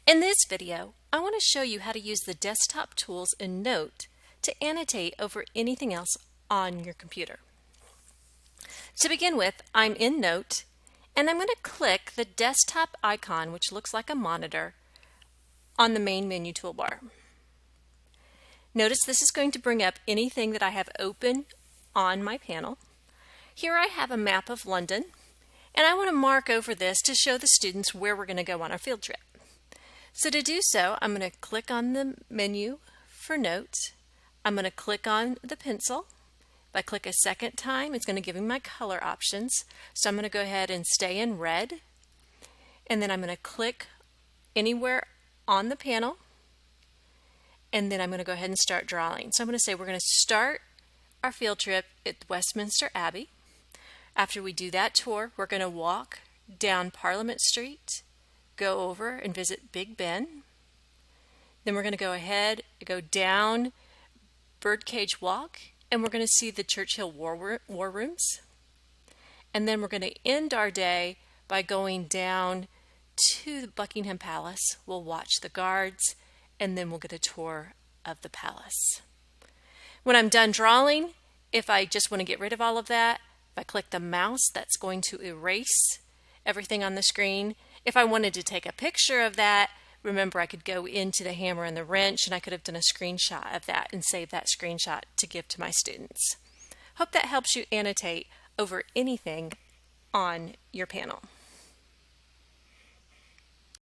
In this video, I want to show you how to use the desktop tools in Note to annotate over anything else on your computer. To begin with, I'm in Note, and I'm going to click the desktop icon, which looks like a monitor, on the main menu toolbar. Notice this is going to bring up anything that I have open on my panel. Here I have a map of London, and I want to mark over this to show the students where we're going to go on our field trip. So to do so, I'm going to click on the menu for Note. I'm going to click on the pencil. If I click a second time, it's going to give me my color options. So I'm going to go ahead and stay in red. And then I'm going to click anywhere on the panel. And then I'm going to go ahead and start drawing. So I'm going to say we're going to start our field trip at Westminster Abbey. After we do that tour, we're going to walk down Parliament Street, go over and visit Big Ben. Then we're going to go ahead, go down Birdcage Walk, and we're going to see the Churchill War Rooms. And then we're going to end our day by going down to the Buckingham Palace. We'll watch the guards, and then we'll get a tour of the palace. When I'm done drawing, if I just want to get rid of all of that, if I click the mouse, that's going to erase everything on the screen. If I wanted to take a picture of that, remember I could go into the hammer and the wrench and I could have done a screenshot of that and save that screenshot to give to my students. Hope that helps you annotate over anything on your panel.